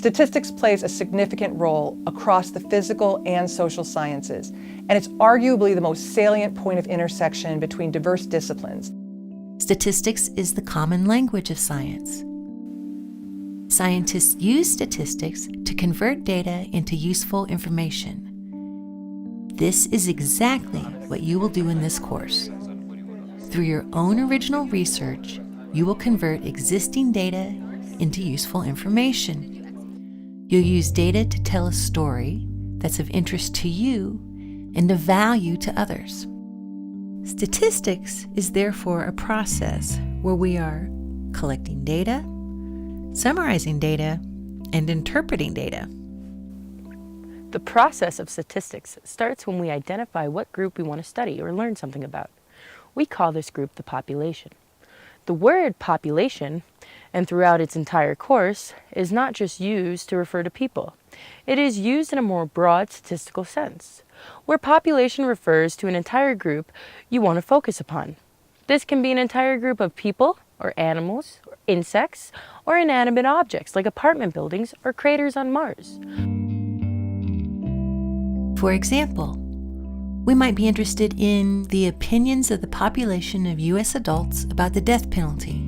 Statistics plays a significant role across the physical and social sciences, and it's arguably the most salient point of intersection between diverse disciplines. Statistics is the common language of science. Scientists use statistics to convert data into useful information. This is exactly what you will do in this course. Through your own original research, you will convert existing data into useful information. You'll use data to tell a story that's of interest to you and of value to others. Statistics is therefore a process where we are collecting data, summarizing data, and interpreting data. The process of statistics starts when we identify what group we want to study or learn something about. We call this group the population. The word population, and throughout its entire course, is not just used to refer to people. It is used in a more broad statistical sense, where population refers to an entire group you want to focus upon. This can be an entire group of people, or animals, or insects, or inanimate objects like apartment buildings or craters on Mars. For example, we might be interested in the opinions of the population of U.S. adults about the death penalty,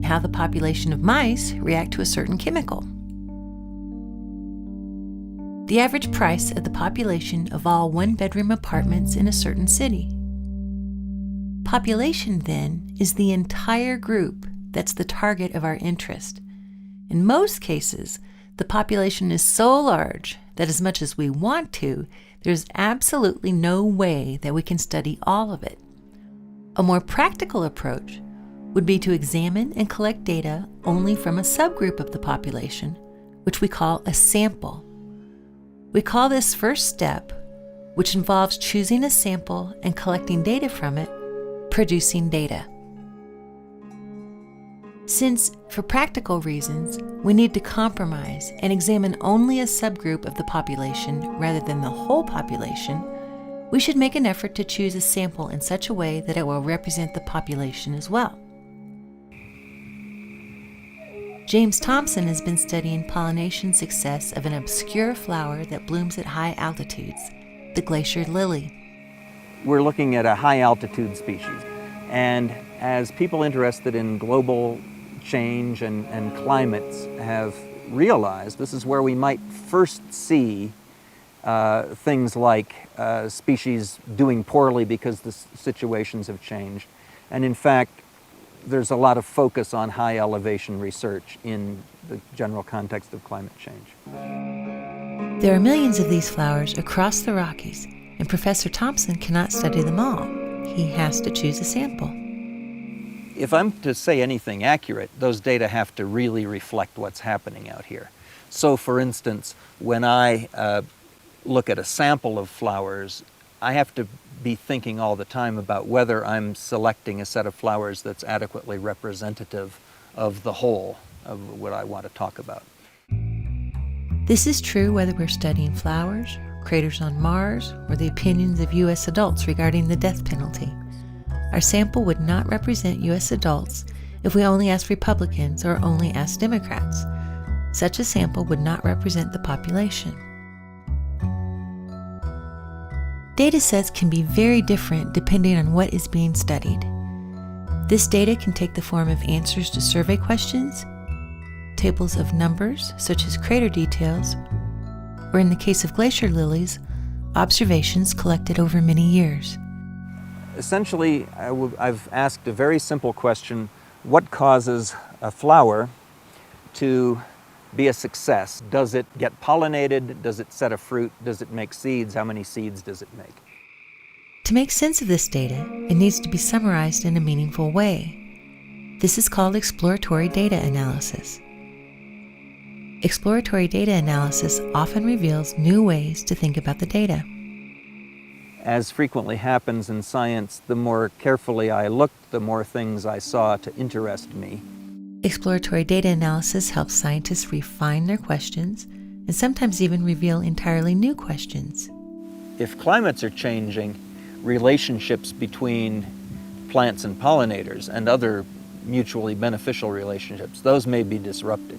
how the population of mice react to a certain chemical, the average price of the population of all one-bedroom apartments in a certain city. Population, then, is the entire group that's the target of our interest. In most cases, the population is so large that as much as we want to, there's absolutely no way that we can study all of it. A more practical approach would be to examine and collect data only from a subgroup of the population, which we call a sample. We call this first step, which involves choosing a sample and collecting data from it, producing data. Since, for practical reasons, we need to compromise and examine only a subgroup of the population rather than the whole population, we should make an effort to choose a sample in such a way that it will represent the population as well. James Thompson has been studying pollination success of an obscure flower that blooms at high altitudes, the glacier lily. We're looking at a high-altitude species, and as people interested in global change and climates have realized, this is where we might first see things like species doing poorly because the situations have changed. And in fact, there's a lot of focus on high elevation research in the general context of climate change. There are millions of these flowers across the Rockies, and Professor Thompson cannot study them all. He has to choose a sample. If I'm to say anything accurate, those data have to really reflect what's happening out here. So for instance, when I look at a sample of flowers, I have to be thinking all the time about whether I'm selecting a set of flowers that's adequately representative of the whole of what I want to talk about. This is true whether we're studying flowers, craters on Mars, or the opinions of U.S. adults regarding the death penalty. Our sample would not represent U.S. adults if we only asked Republicans or only asked Democrats. Such a sample would not represent the population. Datasets can be very different depending on what is being studied. This data can take the form of answers to survey questions, tables of numbers, such as crater details, or in the case of glacier lilies, observations collected over many years. Essentially, I've asked a very simple question: what causes a flower to be a success? Does it get pollinated? Does it set a fruit? Does it make seeds? How many seeds does it make? To make sense of this data, it needs to be summarized in a meaningful way. This is called exploratory data analysis. Exploratory data analysis often reveals new ways to think about the data. As frequently happens in science, the more carefully I looked, the more things I saw to interest me. Exploratory data analysis helps scientists refine their questions and sometimes even reveal entirely new questions. If climates are changing, relationships between plants and pollinators and other mutually beneficial relationships, those may be disrupted.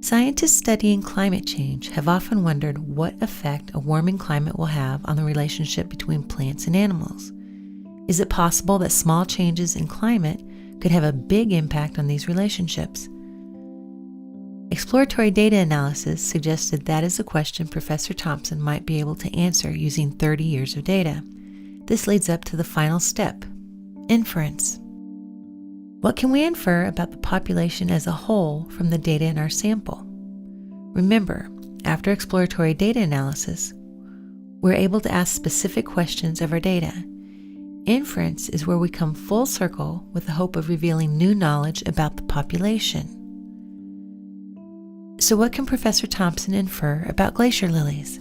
Scientists studying climate change have often wondered what effect a warming climate will have on the relationship between plants and animals. Is it possible that small changes in climate could have a big impact on these relationships? Exploratory data analysis suggested that is a question Professor Thompson might be able to answer using 30 years of data. This leads up to the final step, inference. What can we infer about the population as a whole from the data in our sample? Remember, after exploratory data analysis, we're able to ask specific questions of our data. Inference is where we come full circle with the hope of revealing new knowledge about the population. So what can Professor Thompson infer about glacier lilies?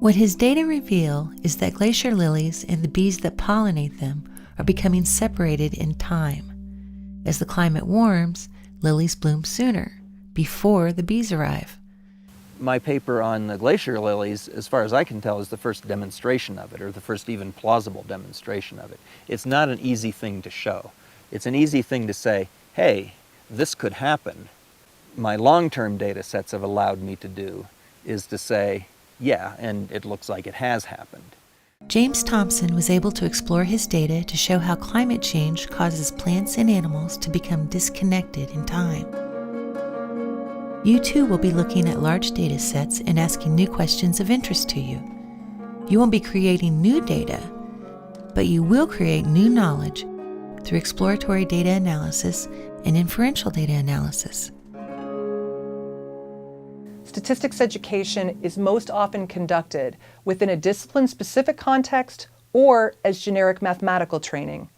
What his data reveal is that glacier lilies and the bees that pollinate them are becoming separated in time. As the climate warms, lilies bloom sooner, before the bees arrive. My paper on the glacier lilies, as far as I can tell, is the first demonstration of it, or the first even plausible demonstration of it. It's not an easy thing to show. It's an easy thing to say, hey, this could happen. My long-term data sets have allowed me to do is to say, yeah, and it looks like it has happened. James Thompson was able to explore his data to show how climate change causes plants and animals to become disconnected in time. You too will be looking at large data sets and asking new questions of interest to you. You won't be creating new data, but you will create new knowledge through exploratory data analysis and inferential data analysis. Statistics education is most often conducted within a discipline-specific context or as generic mathematical training.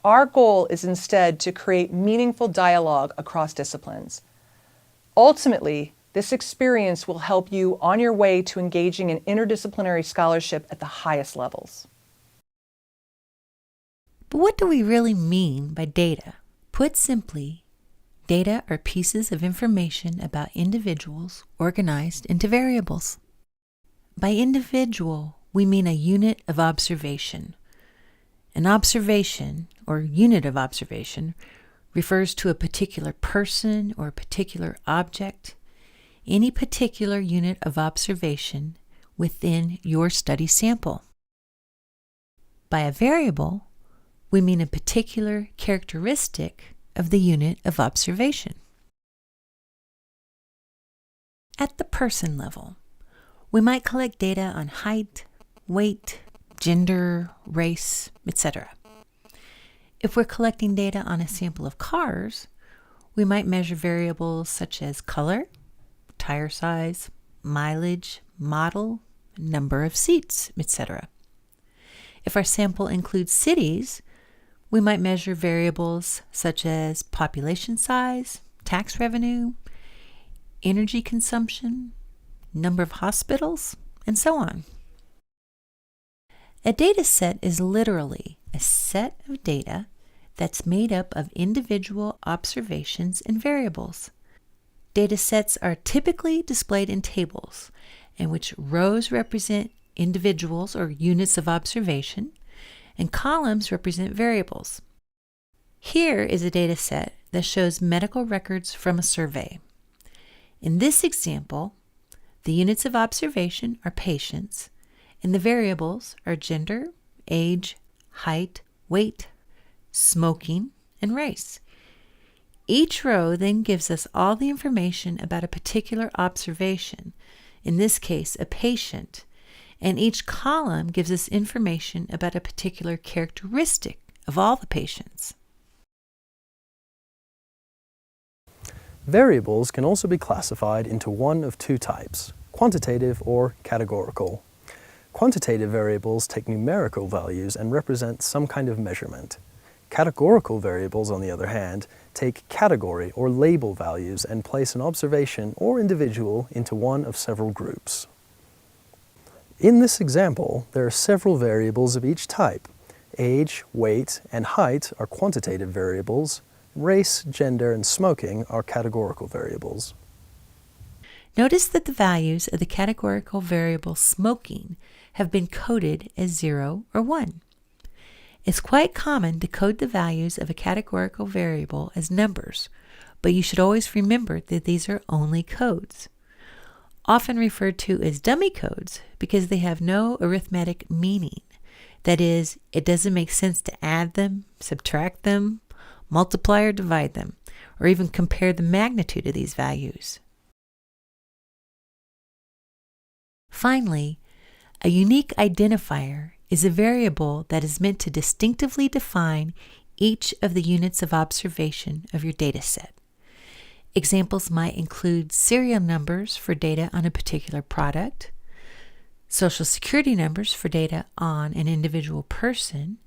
Our goal is instead to create meaningful dialogue across disciplines. Ultimately, this experience will help you on your way to engaging in interdisciplinary scholarship at the highest levels. But what do we really mean by data? Put simply, data are pieces of information about individuals organized into variables. By individual, we mean a unit of observation. An observation, or unit of observation, refers to a particular person or a particular object, any particular unit of observation within your study sample. By a variable, we mean a particular characteristic of the unit of observation. At the person level, we might collect data on height, weight, gender, race, etc. If we're collecting data on a sample of cars, we might measure variables such as color, tire size, mileage, model, number of seats, etc. If our sample includes cities, we might measure variables such as population size, tax revenue, energy consumption, number of hospitals, and so on. A data set is literally a set of data that's made up of individual observations and variables. Data sets are typically displayed in tables, in which rows represent individuals or units of observation, and columns represent variables. Here is a data set that shows medical records from a survey. In this example, the units of observation are patients, and the variables are gender, age, height, weight, smoking, and race. Each row then gives us all the information about a particular observation, in this case a patient, and each column gives us information about a particular characteristic of all the patients. Variables can also be classified into one of two types, quantitative or categorical. Quantitative variables take numerical values and represent some kind of measurement. Categorical variables, on the other hand, take category or label values and place an observation or individual into one of several groups. In this example, there are several variables of each type. Age, weight, and height are quantitative variables. Race, gender, and smoking are categorical variables. Notice that the values of the categorical variable smoking have been coded as 0 or 1. It's quite common to code the values of a categorical variable as numbers, but you should always remember that these are only codes, often referred to as dummy codes because they have no arithmetic meaning. That is, it doesn't make sense to add them, subtract them, multiply or divide them, or even compare the magnitude of these values. Finally, a unique identifier is a variable that is meant to distinctively define each of the units of observation of your dataset. Examples might include serial numbers for data on a particular product, social security numbers for data on an individual person,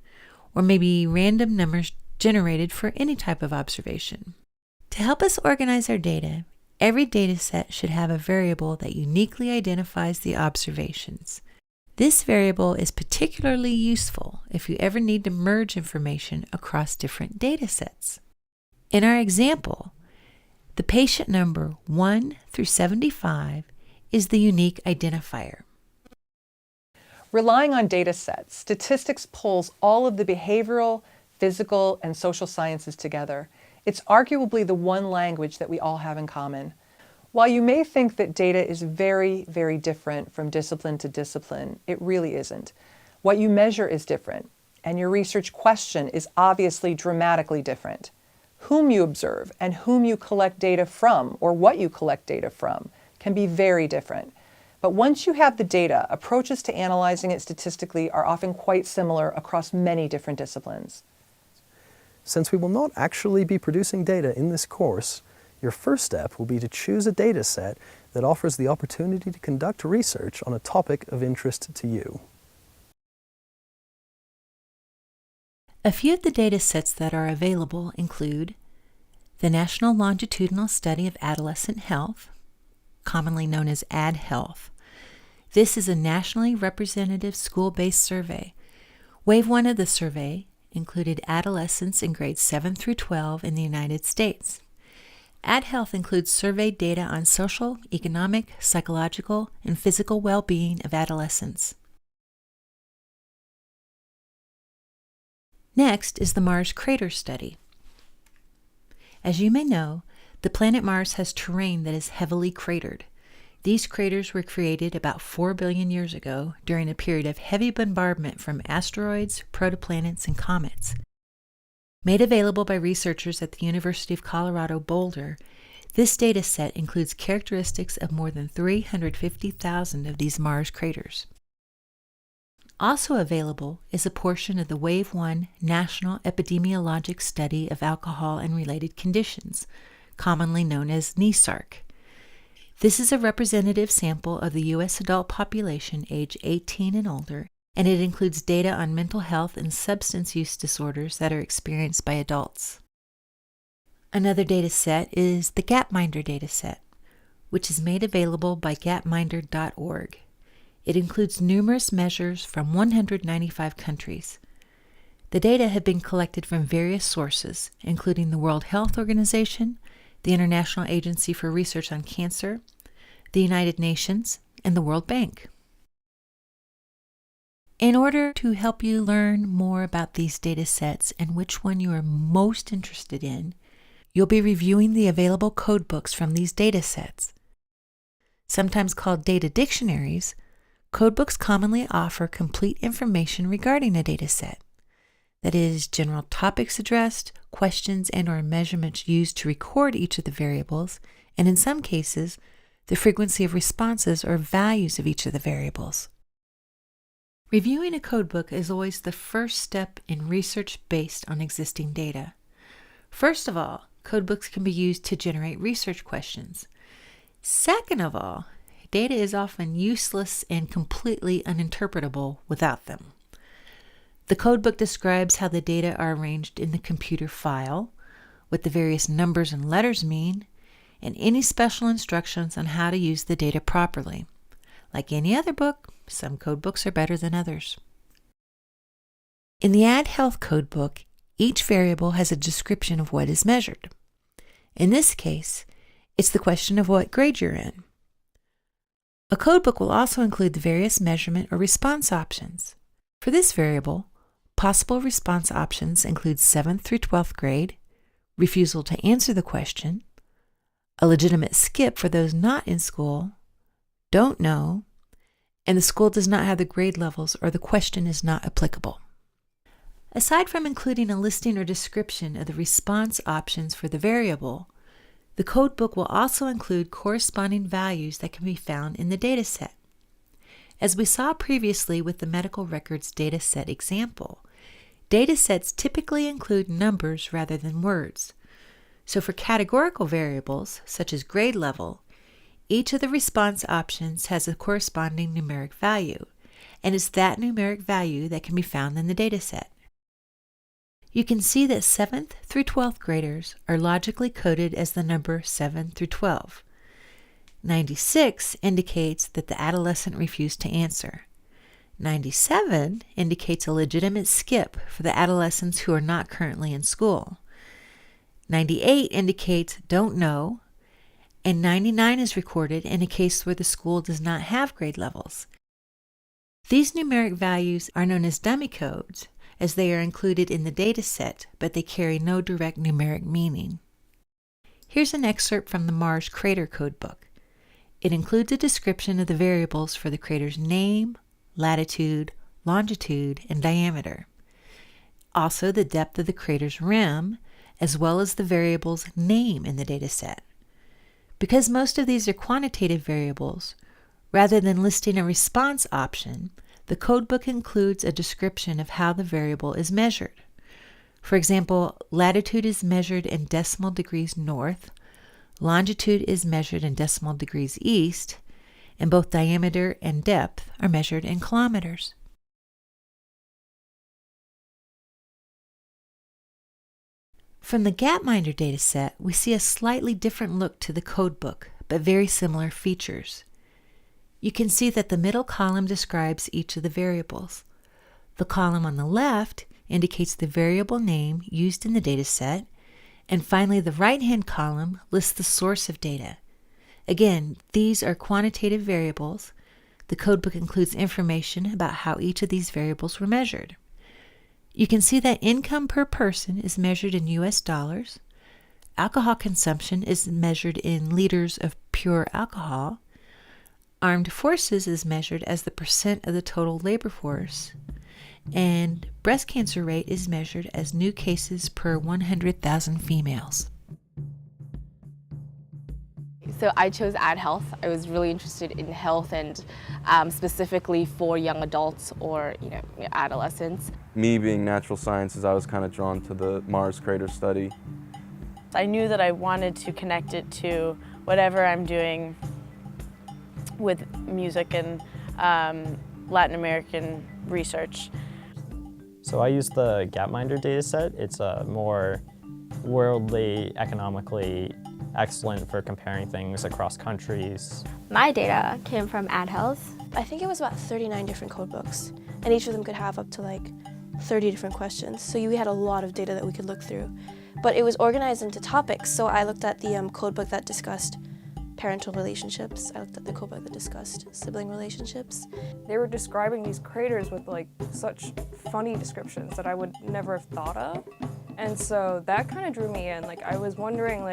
or maybe random numbers generated for any type of observation. To help us organize our data, every dataset should have a variable that uniquely identifies the observations. This variable is particularly useful if you ever need to merge information across different datasets. In our example, the patient number 1 through 75 is the unique identifier. Relying on data sets, statistics pulls all of the behavioral, physical, and social sciences together. It's arguably the one language that we all have in common. While you may think that data is very, very different from discipline to discipline, it really isn't. What you measure is different, and your research question is obviously dramatically different. Whom you observe and whom you collect data from, or what you collect data from, can be very different. But once you have the data, approaches to analyzing it statistically are often quite similar across many different disciplines. Since we will not actually be producing data in this course, your first step will be to choose a data set that offers the opportunity to conduct research on a topic of interest to you. A few of the data sets that are available include the National Longitudinal Study of Adolescent Health, commonly known as AdHealth. This is a nationally representative school-based survey. Wave 1 of the survey included adolescents in grades 7 through 12 in the United States. AdHealth includes survey data on social, economic, psychological, and physical well-being of adolescents. Next is the Mars Crater Study. As you may know, the planet Mars has terrain that is heavily cratered. These craters were created about 4 billion years ago during a period of heavy bombardment from asteroids, protoplanets, and comets. Made available by researchers at the University of Colorado Boulder, this data set includes characteristics of more than 350,000 of these Mars craters. Also available is a portion of the Wave 1 National Epidemiologic Study of Alcohol and Related Conditions, commonly known as NESARC. This is a representative sample of the U.S. adult population age 18 and older, and it includes data on mental health and substance use disorders that are experienced by adults. Another data set is the Gapminder data set, which is made available by gapminder.org. It includes numerous measures from 195 countries. The data have been collected from various sources, including the World Health Organization, the International Agency for Research on Cancer, the United Nations, and the World Bank. In order to help you learn more about these data sets and which one you are most interested in, you'll be reviewing the available codebooks from these data sets. Sometimes called data dictionaries, codebooks commonly offer complete information regarding a data set. That is, general topics addressed, questions and/or measurements used to record each of the variables, and in some cases, the frequency of responses or values of each of the variables. Reviewing a codebook is always the first step in research based on existing data. First of all, codebooks can be used to generate research questions. Second of all, data is often useless and completely uninterpretable without them. The codebook describes how the data are arranged in the computer file, what the various numbers and letters mean, and any special instructions on how to use the data properly. Like any other book, some codebooks are better than others. In the AdHealth codebook, each variable has a description of what is measured. In this case, it's the question of what grade you're in. A codebook will also include the various measurement or response options. For this variable, possible response options include 7th through 12th grade, refusal to answer the question, a legitimate skip for those not in school, don't know, and the school does not have the grade levels or the question is not applicable. Aside from including a listing or description of the response options for the variable, the codebook will also include corresponding values that can be found in the dataset. As we saw previously with the medical records dataset example, datasets typically include numbers rather than words. So for categorical variables, such as grade level, each of the response options has a corresponding numeric value, and it's that numeric value that can be found in the dataset. You can see that 7th through 12th graders are logically coded as the number 7 through 12. 96 indicates that the adolescent refused to answer. 97 indicates a legitimate skip for the adolescents who are not currently in school. 98 indicates don't know, and 99 is recorded in a case where the school does not have grade levels. These numeric values are known as dummy codes, as they are included in the dataset, but they carry no direct numeric meaning. Here's an excerpt from the Mars Crater Codebook. It includes a description of the variables for the crater's name, latitude, longitude, and diameter. Also the depth of the crater's rim, as well as the variable's name in the dataset. Because most of these are quantitative variables, rather than listing a response option, the codebook includes a description of how the variable is measured. For example, latitude is measured in decimal degrees north, longitude is measured in decimal degrees east, and both diameter and depth are measured in kilometers. From the Gapminder dataset, we see a slightly different look to the codebook, but very similar features. You can see that the middle column describes each of the variables. The column on the left indicates the variable name used in the dataset, and finally the right-hand column lists the source of data. Again, these are quantitative variables. The codebook includes information about how each of these variables were measured. You can see that income per person is measured in US dollars, alcohol consumption is measured in liters of pure alcohol, armed forces is measured as the percent of the total labor force, and breast cancer rate is measured as new cases per 100,000 females. So I chose Ad Health. I was really interested in health and specifically for young adults or adolescents. Me being natural sciences, I was kind of drawn to the Mars crater study. I knew that I wanted to connect it to whatever I'm doing with music and Latin American research. So I use the Gapminder dataset. It's more worldly, economically excellent for comparing things across countries. My data came from Ad Health. I think it was about 39 different code books, and each of them could have up to like 30 different questions. So we had a lot of data that we could look through. But it was organized into topics, so I looked at the code book that discussed parental relationships. I looked at the code book that discussed sibling relationships. They were describing these craters with such funny descriptions that I would never have thought of. And so that kind of drew me in. I was wondering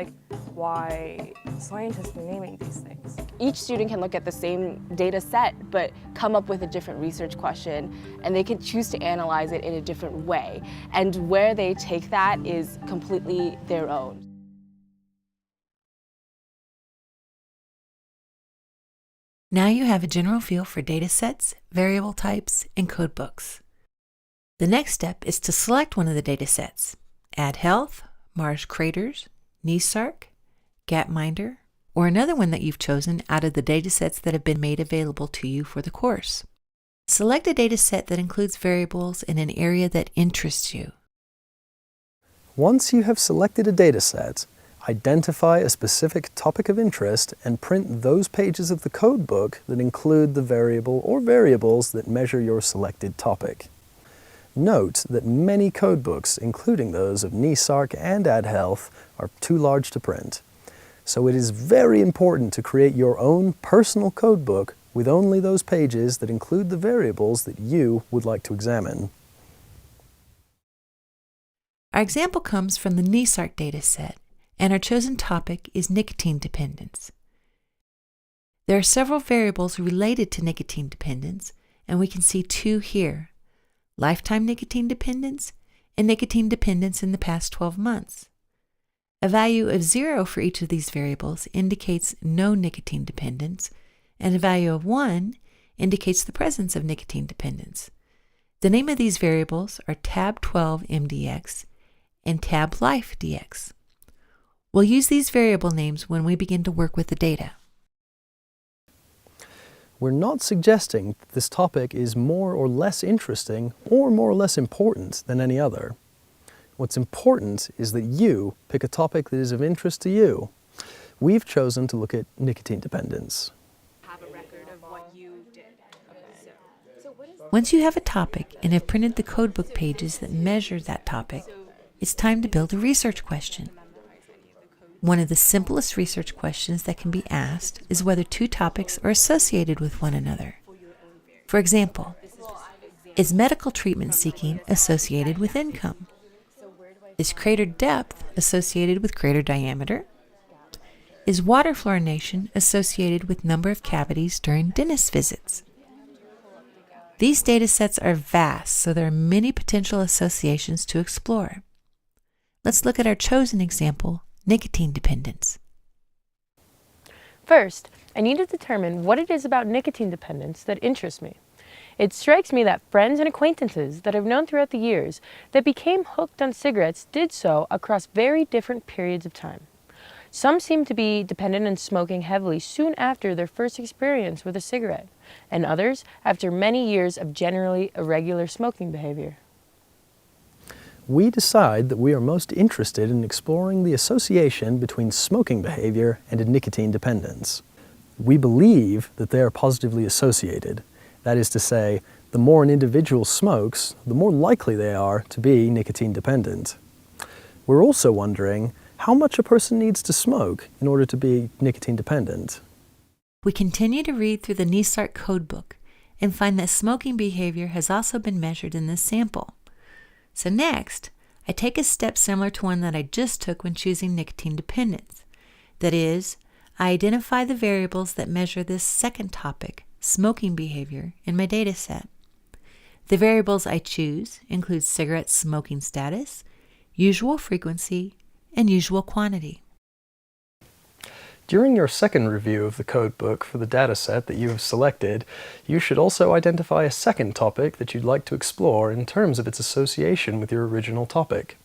why scientists were naming these things. Each student can look at the same data set but come up with a different research question, and they can choose to analyze it in a different way. And where they take that is completely their own. Now you have a general feel for datasets, variable types, and codebooks. The next step is to select one of the datasets: Ad Health, Mars Craters, NESARC, Gapminder, or another one that you've chosen out of the datasets that have been made available to you for the course. Select a dataset that includes variables in an area that interests you. Once you have selected a dataset, identify a specific topic of interest and print those pages of the codebook that include the variable or variables that measure your selected topic. Note that many codebooks, including those of NESARC and Ad Health, are too large to print. So it is very important to create your own personal codebook with only those pages that include the variables that you would like to examine. Our example comes from the NISARC dataset, and our chosen topic is nicotine dependence. There are several variables related to nicotine dependence, and we can see two here: lifetime nicotine dependence and nicotine dependence in the past 12 months. A value of 0 for each of these variables indicates no nicotine dependence, and a value of 1 indicates the presence of nicotine dependence. The name of these variables are tab12mdx and tablifedx. We'll use these variable names when we begin to work with the data. We're not suggesting that this topic is more or less interesting or more or less important than any other. What's important is that you pick a topic that is of interest to you. We've chosen to look at nicotine dependence. Once you have a topic and have printed the codebook pages that measure that topic, it's time to build a research question. One of the simplest research questions that can be asked is whether two topics are associated with one another. For example, is medical treatment seeking associated with income? Is crater depth associated with crater diameter? Is water fluorination associated with number of cavities during dentist visits? These data sets are vast, so there are many potential associations to explore. Let's look at our chosen example, nicotine dependence. First, I need to determine what it is about nicotine dependence that interests me. It strikes me that friends and acquaintances that I've known throughout the years that became hooked on cigarettes did so across very different periods of time. Some seem to be dependent on smoking heavily soon after their first experience with a cigarette, and others after many years of generally irregular smoking behavior. We decide that we are most interested in exploring the association between smoking behavior and nicotine dependence. We believe that they are positively associated. That is to say, the more an individual smokes, the more likely they are to be nicotine dependent. We're also wondering how much a person needs to smoke in order to be nicotine dependent. We continue to read through the NISARC codebook and find that smoking behavior has also been measured in this sample. So next, I take a step similar to one that I just took when choosing nicotine dependence. That is, I identify the variables that measure this second topic, smoking behavior, in my data set. The variables I choose include cigarette smoking status, usual frequency, and usual quantity. During your second review of the codebook for the dataset that you have selected, you should also identify a second topic that you'd like to explore in terms of its association with your original topic.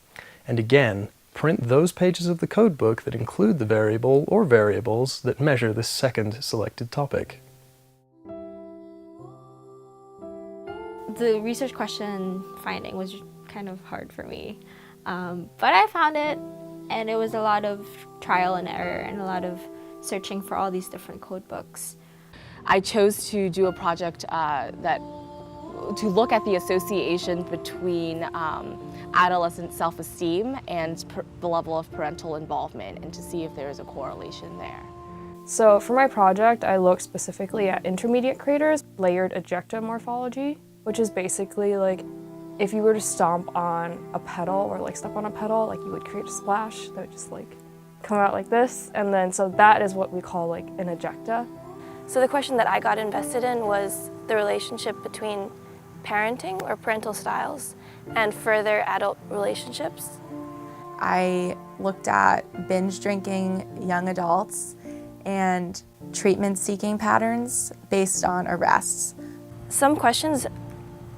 And again, print those pages of the codebook that include the variable or variables that measure this second selected topic. The research question finding was kind of hard for me, but I found it, and it was a lot of trial and error and a lot of searching for all these different code books. I chose to do a project to look at the association between adolescent self-esteem and the level of parental involvement, and to see if there is a correlation there. So for my project, I looked specifically at intermediate craters, layered ejecta morphology, which is basically like if you were to stomp on a pedal or like step on a pedal, like you would create a splash that would just like come out like this. And then so that is what we call like an ejecta. So the question that I got invested in was the relationship between parenting or parental styles and further adult relationships. I looked at binge drinking young adults and treatment-seeking patterns based on arrests. Some questions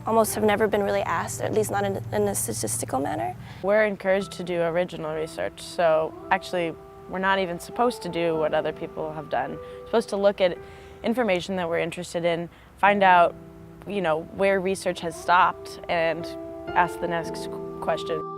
almost have never been really asked, or at least not in a statistical manner. We're encouraged to do original research, so actually we're not even supposed to do what other people have done. We're supposed to look at information that we're interested in, find out, where research has stopped, and ask the next question.